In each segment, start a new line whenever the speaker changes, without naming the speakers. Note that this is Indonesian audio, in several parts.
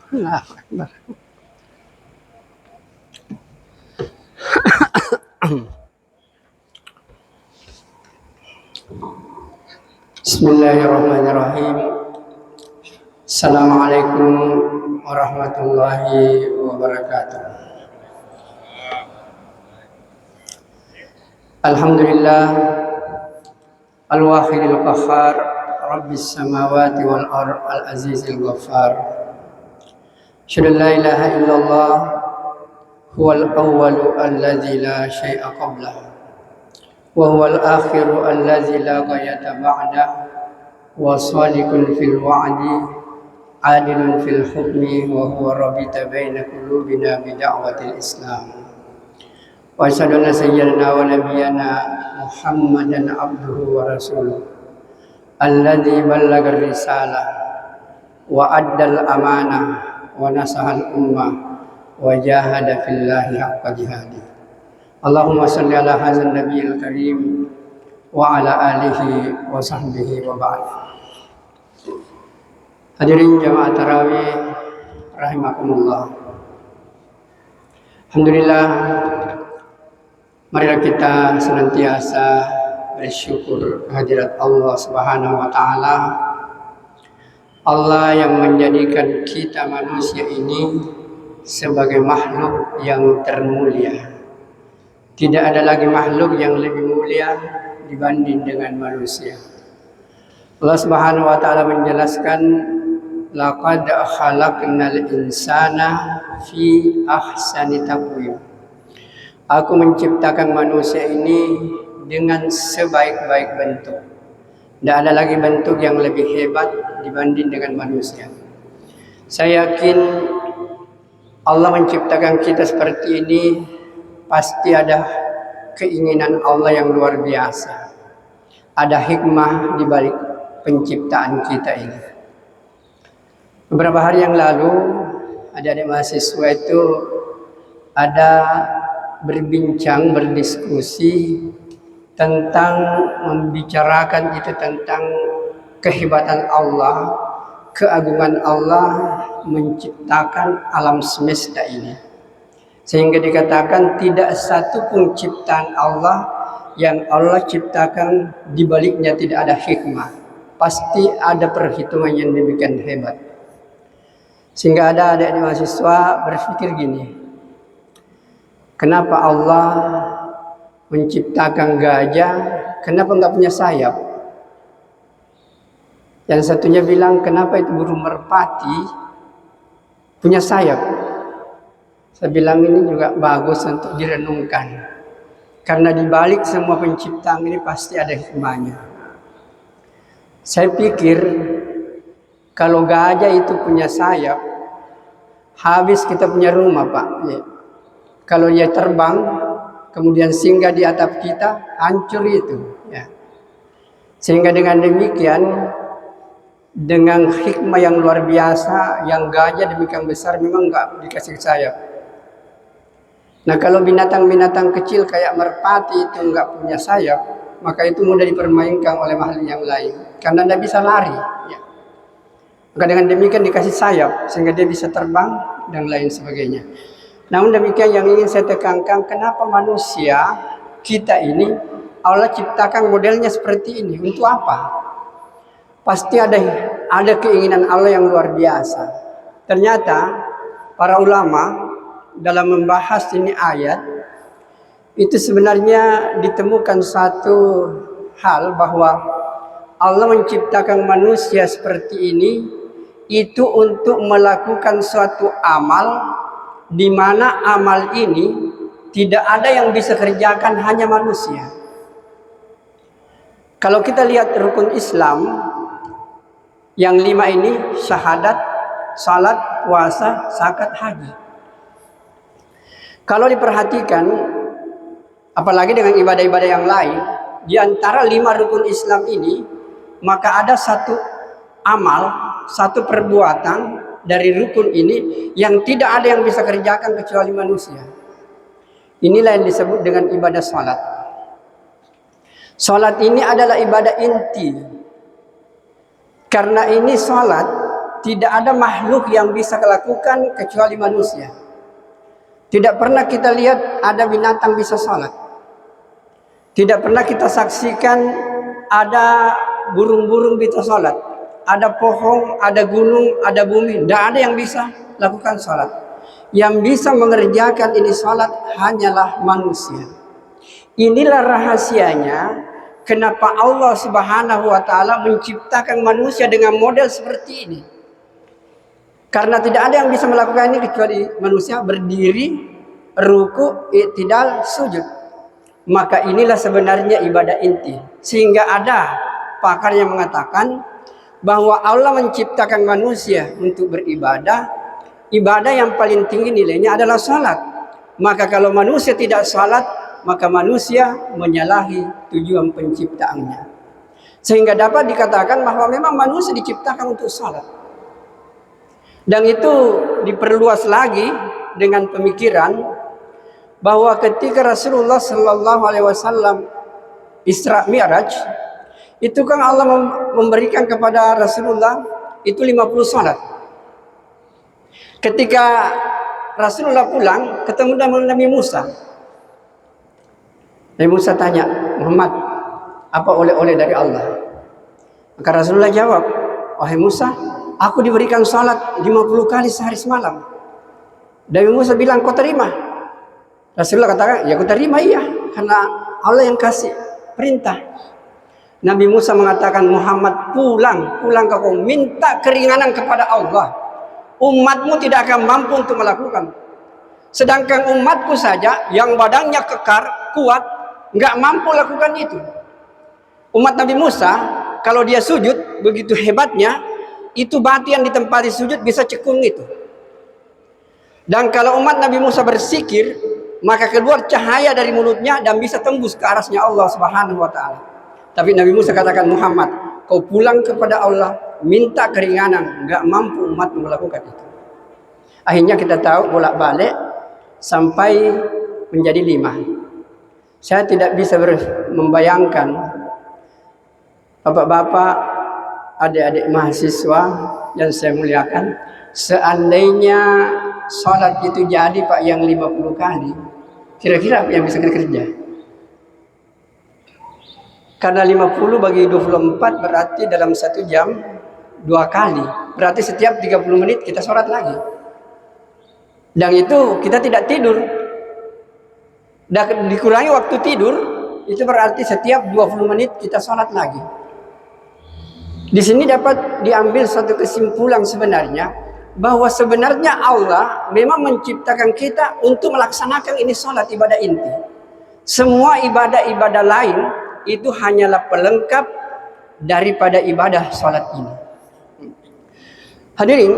Allahu Akbar. Bismillahirrahmanirrahim. Assalamualaikum warahmatullahi wabarakatuh. Alhamdulillah al-wahidil qahhar rabbis samawati wal ard al-azizil ghaffar. Asyhadu an la ilaha illallah huwal awwalu alladzi la syai'a qablahu wa huwal akhiru alladzi la ghayata ba'dahu wa shadiqun fil wa'di adilun fil hukmi wa huwa rabita baina qulubina bi da'watil islam. Wa asyhadu anna sayyidina wa nabiyyana Muhammadan abduhu wa rasuluh alladzi ballagha risalah wa addal amanah wa nasahal ummah wa jahada fillahi haqqa jihadi. Allahumma shalli ala hadzal nabiyil karim wa ala alihi wa sahbihi wa ba'd. Hadirin jamaah tarawih rahimakumullah. Alhamdulillah, marilah kita senantiasa bersyukur kehadirat Allah Subhanahu wa taala. Allah yang menjadikan kita manusia ini sebagai makhluk yang termulia. Tidak ada lagi makhluk yang lebih mulia dibanding dengan manusia. Allah Subhanahu wa taala menjelaskan, laqad khalaqnal insana fi ahsani taqwim. Aku menciptakan manusia ini dengan sebaik-baik bentuk. Tidak ada lagi bentuk yang lebih hebat dibanding dengan manusia. Saya yakin Allah menciptakan kita seperti ini pasti ada keinginan Allah yang luar biasa. Ada hikmah di balik penciptaan kita ini. Beberapa hari yang lalu, adik-adik mahasiswa itu ada berbincang, berdiskusi tentang membicarakan itu tentang kehebatan Allah, keagungan Allah menciptakan alam semesta ini. Sehingga dikatakan tidak satu pun ciptaan Allah yang Allah ciptakan di baliknya tidak ada hikmah. Pasti ada perhitungan yang demikian hebat. Sehingga ada adik-adik mahasiswa berpikir gini, kenapa Allah menciptakan gajah, kenapa nggak punya sayap? Yang satunya bilang, kenapa itu burung merpati punya sayap? Saya bilang ini juga bagus untuk direnungkan. Karena di balik semua penciptaan ini pasti ada hikmahnya. Saya pikir kalau gajah itu punya sayap, habis kita punya rumah, Pak. Ya. Kalau dia terbang, kemudian singgah di atap kita, hancur itu. Ya. Sehingga dengan demikian, dengan hikmah yang luar biasa, yang gajah demikian besar memang nggak dikasih sayap. Nah kalau binatang-binatang kecil kayak merpati itu nggak punya sayap, maka itu mudah dipermainkan oleh makhluk yang lain. Karena tidak bisa lari. Ya. Maka dengan demikian dikasih sayap, sehingga dia bisa terbang dan lain sebagainya. Namun demikian yang ingin saya tekankan, kenapa manusia kita ini Allah ciptakan modelnya seperti ini? Untuk apa? Pasti ada keinginan Allah yang luar biasa. Ternyata para ulama dalam membahas ini ayat itu sebenarnya ditemukan satu hal bahwa Allah menciptakan manusia seperti ini itu untuk melakukan suatu amal di mana amal ini tidak ada yang bisa kerjakan, hanya manusia. Kalau kita lihat rukun Islam yang 5 ini, syahadat, salat, puasa, zakat, haji. Kalau diperhatikan, apalagi dengan ibadah-ibadah yang lain, di antara 5 rukun Islam ini, maka ada satu amal, satu perbuatan dari rukun ini yang tidak ada yang bisa kerjakan kecuali manusia. Inilah yang disebut dengan ibadah salat. Salat ini adalah ibadah inti. Karena ini salat tidak ada makhluk yang bisa melakukan kecuali manusia. Tidak pernah kita lihat ada binatang bisa sholat. Tidak pernah kita saksikan ada burung-burung bisa sholat. Ada pohon, ada gunung, ada bumi. Tidak ada yang bisa lakukan sholat. Yang bisa mengerjakan ini sholat hanyalah manusia. Inilah rahasianya kenapa Allah Subhanahu wa Ta'ala menciptakan manusia dengan model seperti ini. Karena tidak ada yang bisa melakukan ini kecuali manusia berdiri, ruku, i'tidal, sujud. Maka inilah sebenarnya ibadah inti. Sehingga ada pakar yang mengatakan bahwa Allah menciptakan manusia untuk beribadah. Ibadah yang paling tinggi nilainya adalah salat. Maka kalau manusia tidak salat, maka manusia menyalahi tujuan penciptaannya. Sehingga dapat dikatakan bahwa memang manusia diciptakan untuk salat. Dan itu diperluas lagi dengan pemikiran bahwa ketika Rasulullah Sallallahu Alaihi Wasallam Isra Mi'raj, itu kan Allah memberikan kepada Rasulullah itu 50 salat. Ketika Rasulullah pulang, ketemu dengan Nabi Musa. Nabi Musa tanya, Muhammad, apa oleh-oleh dari Allah? Maka Rasulullah jawab, wahai Musa, aku diberikan salat 50 kali sehari semalam. Nabi Musa bilang, kau terima? Rasulullah katakan, ya aku terima, iya. Karena Allah yang kasih perintah. Nabi Musa mengatakan, Muhammad pulang ke kau, minta keringanan kepada Allah. Umatmu tidak akan mampu untuk melakukan. Sedangkan umatku saja yang badannya kekar, kuat, nggak mampu lakukan itu. Umat Nabi Musa, kalau dia sujud, begitu hebatnya, itu batu yang ditempati sujud bisa cekung itu. Dan kalau umat Nabi Musa bersikir, maka keluar cahaya dari mulutnya dan bisa tembus ke arasnya Allah Subhanahu wa Ta'ala. Tapi Nabi Musa katakan, Muhammad, kau pulang kepada Allah, minta keringanan, nggak mampu umat melakukan itu. Akhirnya kita tahu bolak-balik sampai menjadi 5. Saya tidak bisa membayangkan bapak-bapak, adik-adik mahasiswa yang saya muliakan, seandainya sholat itu jadi Pak yang 50 kali, kira-kira apa yang bisa kita kerja? Karena 50 bagi 24 berarti dalam 1 jam 2 kali. Berarti setiap 30 menit kita sholat lagi. Dan itu kita tidak tidur. Dan dikurangi waktu tidur, itu berarti setiap 20 menit kita sholat lagi. Di sini dapat diambil satu kesimpulan sebenarnya, bahwa sebenarnya Allah memang menciptakan kita untuk melaksanakan ini sholat ibadah inti. Semua ibadah-ibadah lain itu hanyalah pelengkap daripada ibadah sholat ini. Hadirin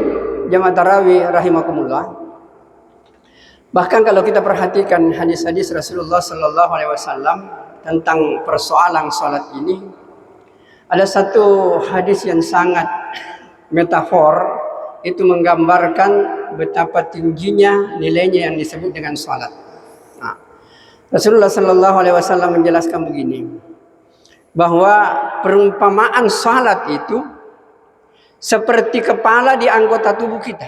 jamaah tarawih rahimakumullah. Bahkan kalau kita perhatikan hadis-hadis Rasulullah Sallallahu Alaihi Wasallam tentang persoalan sholat ini, ada satu hadis yang sangat metafor, itu menggambarkan betapa tingginya nilainya yang disebut dengan sholat. Nah, Rasulullah Sallallahu Alaihi Wasallam menjelaskan begini, bahwa perumpamaan sholat itu seperti kepala di anggota tubuh kita.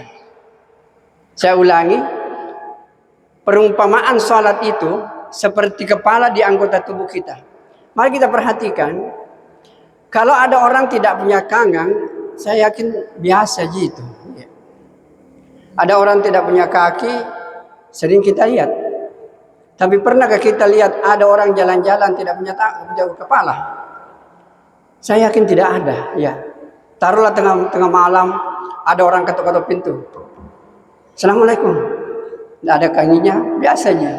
Saya ulangi, perumpamaan sholat itu seperti kepala di anggota tubuh kita. Mari kita perhatikan, kalau ada orang tidak punya kangang, saya yakin biasa gitu. Ada orang tidak punya kaki, sering kita lihat. Tapi pernahkah kita lihat ada orang jalan-jalan tidak punya kepala? Saya yakin tidak ada. Ya, taruhlah tengah malam ada orang ketuk-ketuk pintu. Assalamualaikum. Tidak ada kakinya, biasanya.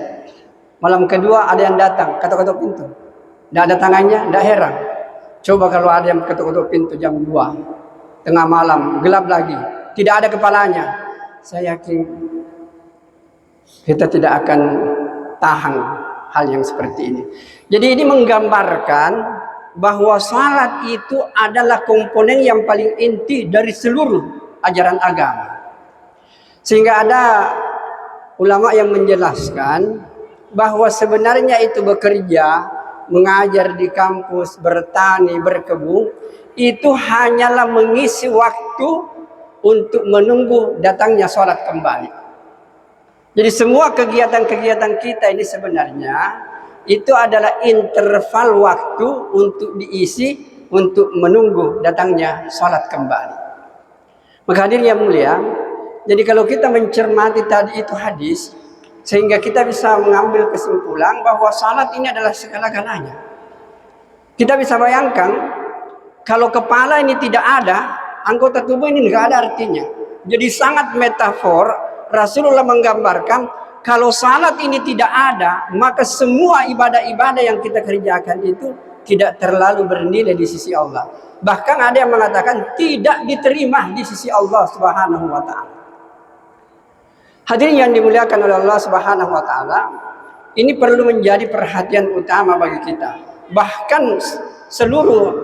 Malam kedua ada yang datang ketuk-ketuk pintu. Tidak ada tangannya, tidak heran. Coba kalau ada yang ketuk-ketuk pintu jam 2 tengah malam, gelap lagi, tidak ada kepalanya. Saya yakin kita tidak akan tahan hal yang seperti ini. Jadi ini menggambarkan bahwa salat itu adalah komponen yang paling inti dari seluruh ajaran agama. Sehingga ada ulama yang menjelaskan bahwa sebenarnya itu bekerja, mengajar di kampus, bertani, berkebun, itu hanyalah mengisi waktu untuk menunggu datangnya sholat kembali. Jadi semua kegiatan-kegiatan kita ini sebenarnya itu adalah interval waktu untuk diisi untuk menunggu datangnya sholat kembali. Maka hadirin yang mulia, jadi kalau kita mencermati tadi itu hadis, sehingga kita bisa mengambil kesimpulan bahwa salat ini adalah segala-galanya. Kita bisa bayangkan kalau kepala ini tidak ada, anggota tubuh ini nggak ada artinya. Jadi sangat metafor, Rasulullah menggambarkan kalau salat ini tidak ada, maka semua ibadah-ibadah yang kita kerjakan itu tidak terlalu bernilai di sisi Allah. Bahkan ada yang mengatakan tidak diterima di sisi Allah Subhanahu wa taala. Hadirin yang dimuliakan oleh Allah Subhanahu wa taala, ini perlu menjadi perhatian utama bagi kita. Bahkan seluruh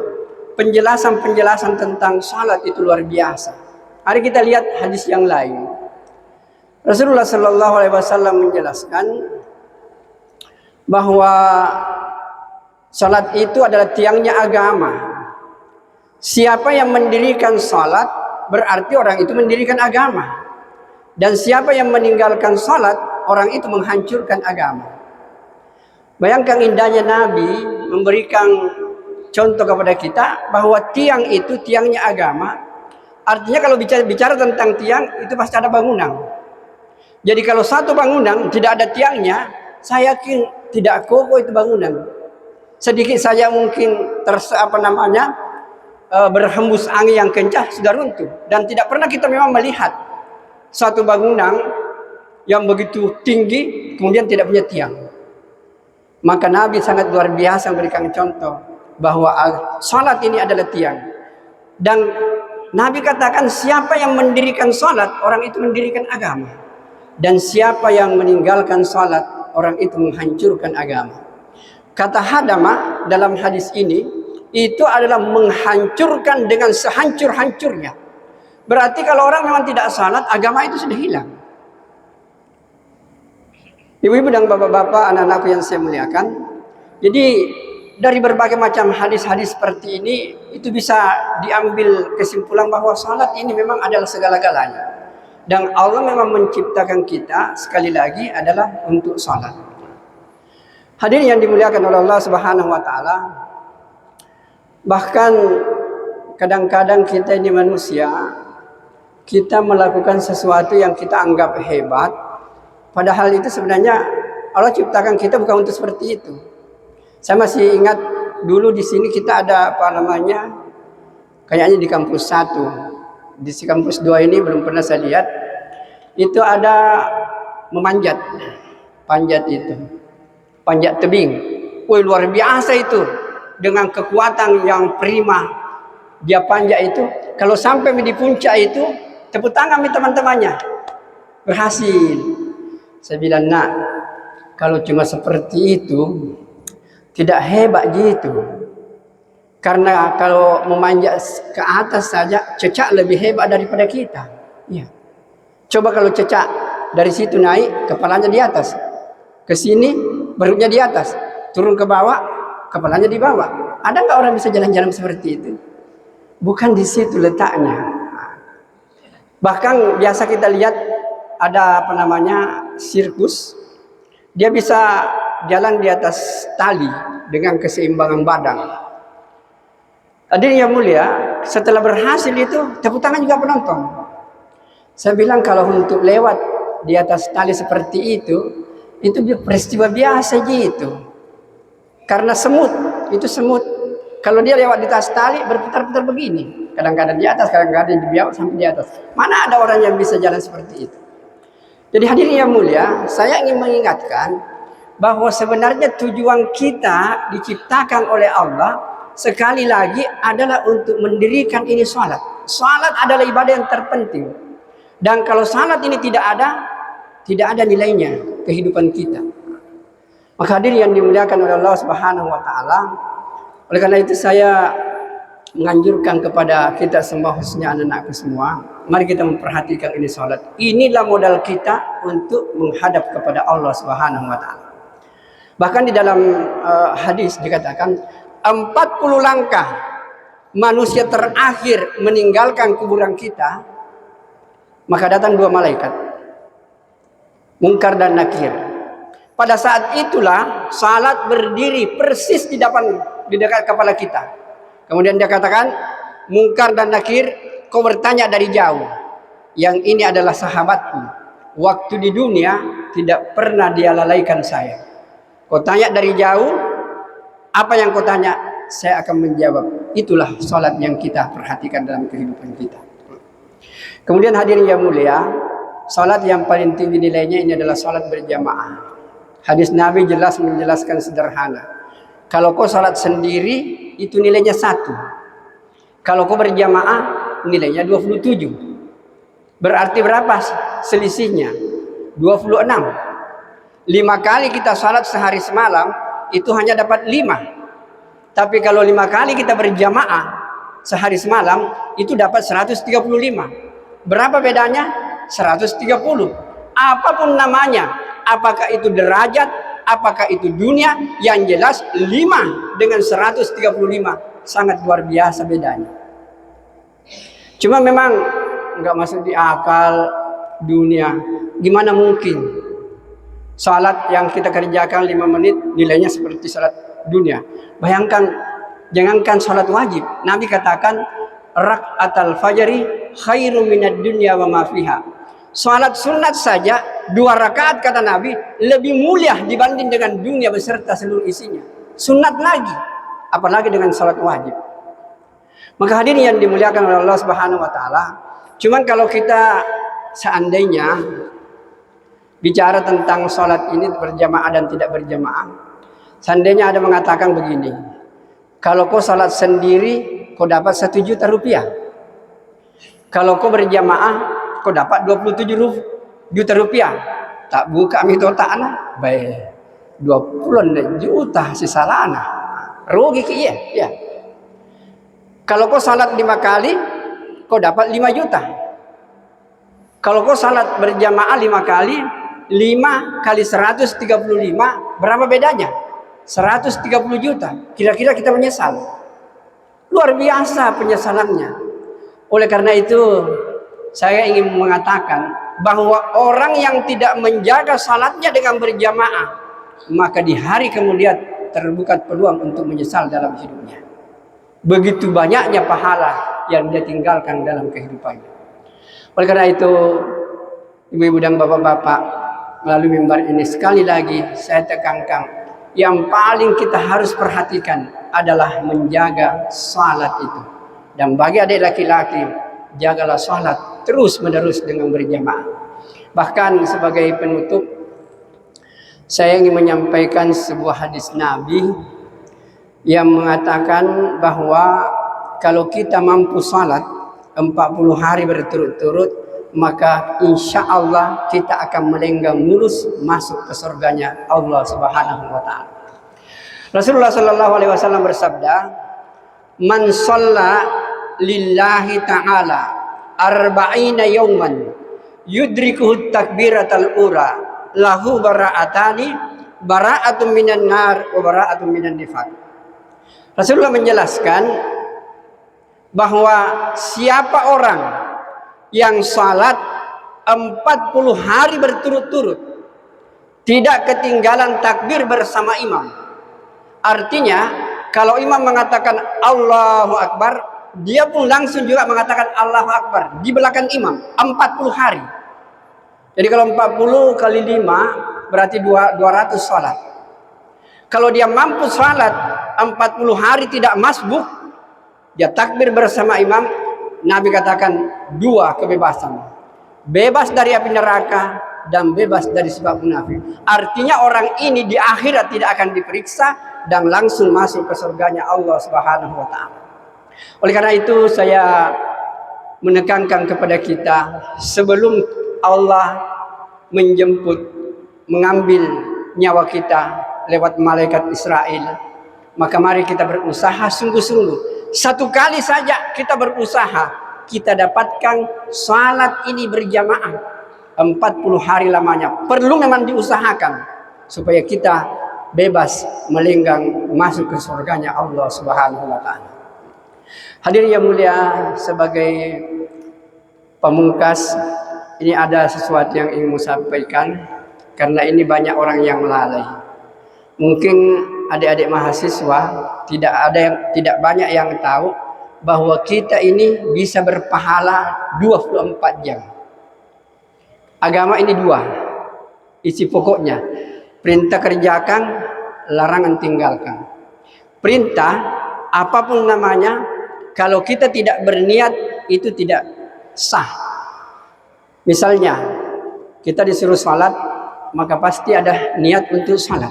penjelasan-penjelasan tentang salat itu luar biasa. Mari kita lihat hadis yang lain. Rasulullah sallallahu alaihi wasallam menjelaskan bahwa salat itu adalah tiangnya agama. Siapa yang mendirikan salat berarti orang itu mendirikan agama. Dan siapa yang meninggalkan salat, orang itu menghancurkan agama. Bayangkan indahnya Nabi memberikan contoh kepada kita bahwa tiang itu tiangnya agama. Artinya kalau bicara tentang tiang itu pasti ada bangunan. Jadi kalau satu bangunan tidak ada tiangnya, saya yakin tidak kokoh itu bangunan. Sedikit saja mungkin berhembus angin yang kencang sudah runtuh. Dan tidak pernah kita memang melihat satu bangunan yang begitu tinggi kemudian tidak punya tiang. Maka Nabi sangat luar biasa memberikan contoh bahwa salat ini adalah tiang. Dan Nabi katakan siapa yang mendirikan salat, orang itu mendirikan agama. Dan siapa yang meninggalkan salat, orang itu menghancurkan agama. Kata hadama dalam hadis ini itu adalah menghancurkan dengan sehancur-hancurnya. Berarti kalau orang memang tidak salat, agama itu sudah hilang. Ibu-ibu dan bapak-bapak, anak-anakku yang saya muliakan. Jadi dari berbagai macam hadis-hadis seperti ini, itu bisa diambil kesimpulan bahwa salat ini memang adalah segala-galanya. Dan Allah memang menciptakan kita sekali lagi adalah untuk salat. Hadirin yang dimuliakan oleh Allah Subhanahu wa taala. Bahkan kadang-kadang kita ini manusia, kita melakukan sesuatu yang kita anggap hebat, padahal itu sebenarnya Allah ciptakan kita bukan untuk seperti itu. Saya masih ingat dulu di sini kita ada kayaknya di kampus 1, di kampus 2 ini belum pernah saya lihat. Itu ada memanjat, panjat tebing. Wih, luar biasa itu, dengan kekuatan yang prima dia panjat itu. Kalau sampai di puncak itu, tepuk tangan teman-temannya, berhasil. Saya bilang, nak, kalau cuma seperti itu tidak hebat gitu. Karena kalau memanjat ke atas saja, cecak lebih hebat daripada kita. Iya. Coba kalau cecak dari situ naik, kepalanya di atas, ke sini perutnya di atas, turun ke bawah, kepalanya di bawah. Ada nggak orang bisa jalan-jalan seperti itu? Bukan di situ letaknya. Bahkan biasa kita lihat ada sirkus. Dia bisa jalan di atas tali dengan keseimbangan badan. Hadirin yang mulia, setelah berhasil itu tepuk tangan juga penonton. Saya bilang kalau untuk lewat di atas tali seperti itu peristiwa biasa gitu. Karena semut. Kalau dia lewat di atas tali berputar-putar begini. Kadang-kadang di atas, kadang-kadang di bawah sampai di atas. Mana ada orang yang bisa jalan seperti itu? Jadi hadirin yang mulia, saya ingin mengingatkan bahwa sebenarnya tujuan kita diciptakan oleh Allah sekali lagi adalah untuk mendirikan ini salat. Salat adalah ibadah yang terpenting. Dan kalau salat ini tidak ada nilainya kehidupan kita. Maka hadirin yang dimuliakan oleh Allah Subhanahu wa taala, oleh karena itu saya menganjurkan kepada kita semua, khususnya anak-anakku semua, mari kita memperhatikan ini salat. Inilah modal kita untuk menghadap kepada Allah Subhanahu wa taala. Bahkan di dalam hadis dikatakan 40 langkah manusia terakhir meninggalkan kuburan kita Maka datang dua malaikat, Munkar dan Nakir. Pada saat itulah salat berdiri persis di dekat kepala kita. Kemudian dia katakan, Munkar dan Nakir, kau bertanya dari jauh. Yang ini adalah sahabatku. Waktu di dunia tidak pernah dia lalaikan saya. Kau tanya dari jauh, apa yang kau tanya? Saya akan menjawab. Itulah salat yang kita perhatikan dalam kehidupan kita. Kemudian hadirin yang mulia, salat yang paling tinggi nilainya ini adalah salat berjamaah. Hadis Nabi jelas menjelaskan sederhana. Kalau kau salat sendiri, itu nilainya 1. Kalau kau berjamaah, nilainya 27. Berarti berapa selisihnya? 26. 5 kali kita salat sehari semalam, itu hanya dapat 5. Tapi kalau 5 kali kita berjamaah sehari semalam, itu dapat 135. Berapa bedanya? 130. Apapun namanya, apakah itu derajat, apakah itu dunia, yang jelas 5 dengan 135 sangat luar biasa bedanya. Cuma memang nggak masuk di akal dunia. Gimana mungkin salat yang kita kerjakan 5 menit nilainya seperti salat dunia? Bayangkan, jangankan salat wajib, Nabi katakan rak'atal fajri khairum minad dunya wa ma fiha. Salat sunat saja 2 rakaat kata Nabi lebih mulia dibanding dengan dunia beserta seluruh isinya. Sunat lagi, apalagi dengan salat wajib. Maka hadirin yang dimuliakan oleh Allah Subhanahu wa taala, cuman kalau kita seandainya bicara tentang salat ini berjamaah dan tidak berjamaah, seandainya ada mengatakan begini, kalau kau salat sendiri kau dapat 1 juta rupiah, kalau kau berjamaah kau dapat 27 juta rupiah. Tak buka mi totalna baik 20 juta sisalana. Rugi ke iya. Ya. Kalau kau salat 5 kali kau dapat 5 juta. Kalau kau salat berjamaah 5 kali, 5 kali 135, berapa bedanya? 130 juta. Kira-kira kita menyesal. Luar biasa penyesalannya. Oleh karena itu saya ingin mengatakan bahwa orang yang tidak menjaga salatnya dengan berjamaah, maka di hari kemudian terbuka peluang untuk menyesal dalam hidupnya. Begitu banyaknya pahala yang dia tinggalkan dalam kehidupannya. Oleh karena itu, ibu-ibu dan bapak-bapak, melalui mimbar ini sekali lagi saya tekankan, yang paling kita harus perhatikan adalah menjaga salat itu. Dan bagi adik laki-laki, jagalah salat terus menerus dengan berjamaah. Bahkan sebagai penutup, saya ingin menyampaikan sebuah hadis Nabi yang mengatakan bahwa kalau kita mampu salat 40 hari berturut-turut, maka insya Allah kita akan melenggang mulus masuk ke surganya Allah Subhanahu wa taala. Rasulullah sallallahu alaihi wasallam bersabda, "Man shalla lillahi ta'ala arba'ina yawman yudrikuhu takbiratal ura lahu bara'atani bara'atun minan nar wa bara'atun minan nifaq." Rasulullah menjelaskan bahwa siapa orang yang salat 40 hari berturut-turut tidak ketinggalan takbir bersama imam. Artinya kalau imam mengatakan Allahu Akbar, dia pun langsung juga mengatakan Allahu Akbar di belakang imam 40 hari. Jadi kalau 40 kali 5 berarti 200 salat. Kalau dia mampu salat 40 hari tidak masbuk, dia takbir bersama imam, Nabi katakan 2 kebebasan. Bebas dari api neraka dan bebas dari sifat munafik. Artinya orang ini di akhirat tidak akan diperiksa dan langsung masuk ke surganya Allah Subhanahu wa taala. Oleh karena itu saya menekankan kepada kita, sebelum Allah menjemput, mengambil nyawa kita lewat malaikat Israel, maka mari kita berusaha sungguh-sungguh. 1 kali saja kita berusaha, kita dapatkan salat ini berjamaah 40 hari lamanya. Perlu memang diusahakan supaya kita bebas melenggang masuk ke surganya Allah Subhanahu wa taala. Hadirin yang mulia, sebagai pamungkas ini ada sesuatu yang ingin saya sampaikan karena ini banyak orang yang melalai. Mungkin adik-adik mahasiswa tidak banyak yang tahu bahwa kita ini bisa berpahala 24 jam. Agama ini dua, isi pokoknya. Perintah kerjakan, larangan tinggalkan. Perintah, apapun namanya, kalau kita tidak berniat, itu tidak sah. Misalnya, kita disuruh salat, maka pasti ada niat untuk salat.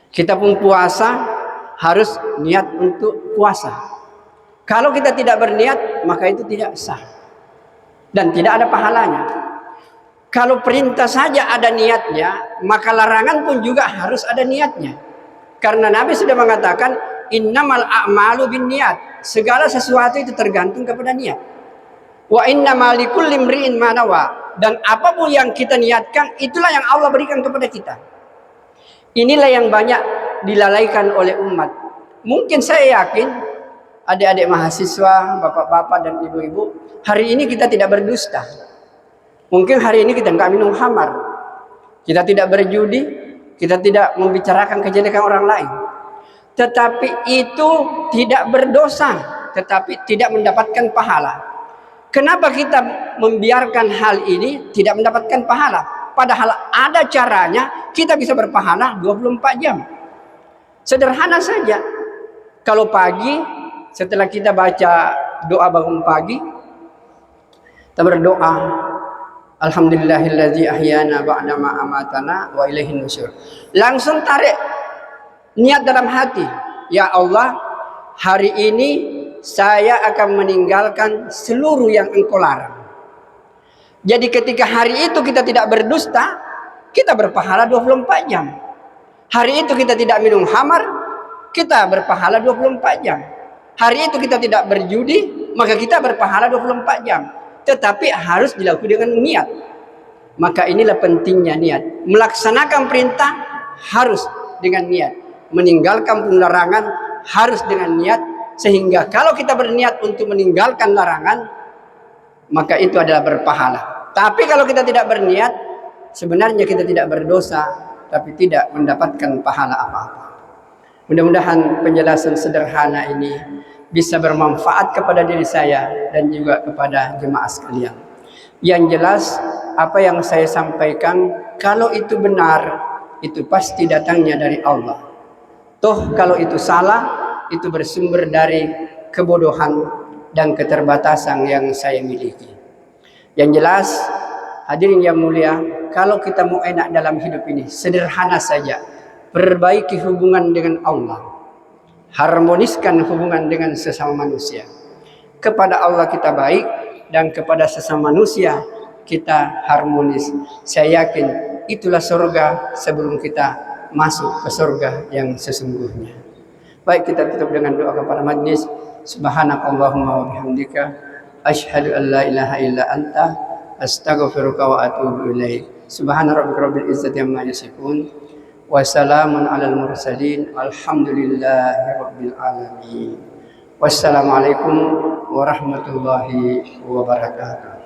Kita pun puasa, harus niat untuk puasa. Kalau kita tidak berniat, maka itu tidak sah. Dan tidak ada pahalanya. Kalau perintah saja ada niatnya, maka larangan pun juga harus ada niatnya. Karena Nabi sudah mengatakan, innamal a'malu binniyat. Segala sesuatu itu tergantung kepada niat. Wa innamal likulli imri'in ma nawa. Dan apapun yang kita niatkan, itulah yang Allah berikan kepada kita. Inilah yang banyak dilalaikan oleh umat. Mungkin saya yakin adik-adik mahasiswa, bapak-bapak dan ibu-ibu, hari ini kita tidak berdusta. Mungkin hari ini kita nggak minum khamar, kita tidak berjudi, kita tidak membicarakan kejelekan orang lain. Tetapi itu tidak berdosa, tetapi tidak mendapatkan pahala. Kenapa kita membiarkan hal ini tidak mendapatkan pahala? Padahal ada caranya kita bisa berpahala 24 jam. Sederhana saja. Kalau pagi setelah kita baca doa bangun pagi, kita berdoa, Alhamdulillahillazi ahyana ba'da ma amatana wa ilaihin nusyur. Langsung tarik niat dalam hati, ya Allah, hari ini saya akan meninggalkan seluruh yang Engkau larang. Jadi ketika hari itu kita tidak berdusta, kita berpahala 24 jam. Hari itu kita tidak minum khamar, kita berpahala 24 jam. Hari itu kita tidak berjudi, maka kita berpahala 24 jam. Tetapi harus dilakukan dengan niat. Maka inilah pentingnya niat. Melaksanakan perintah harus dengan niat. Meninggalkan pun larangan harus dengan niat. Sehingga kalau kita berniat untuk meninggalkan larangan, maka itu adalah berpahala. Tapi kalau kita tidak berniat, sebenarnya kita tidak berdosa, tapi tidak mendapatkan pahala apa-apa. Mudah-mudahan penjelasan sederhana ini bisa bermanfaat kepada diri saya dan juga kepada jemaah sekalian. Yang jelas, apa yang saya sampaikan, kalau itu benar, itu pasti datangnya dari Allah. Toh kalau itu salah, itu bersumber dari kebodohan dan keterbatasan yang saya miliki. Yang jelas, hadirin yang mulia, kalau kita mau enak dalam hidup ini, sederhana saja. Perbaiki hubungan dengan Allah, harmoniskan hubungan dengan sesama manusia. Kepada Allah kita baik dan kepada sesama manusia kita harmonis. Saya yakin itulah surga sebelum kita masuk ke surga yang sesungguhnya. Baik, kita tutup dengan doa kepada majlis. Subhanakallahumma wa bihamdika asyhadu an la ilaha illa anta astaghfiruka wa atubu ilaik. Subhana rabbika rabbil izzati amma yasifun. Wassalamun alal mursalin. Alhamdulillahi rabbil alamin. Wassalamualaikum warahmatullahi wabarakatuh.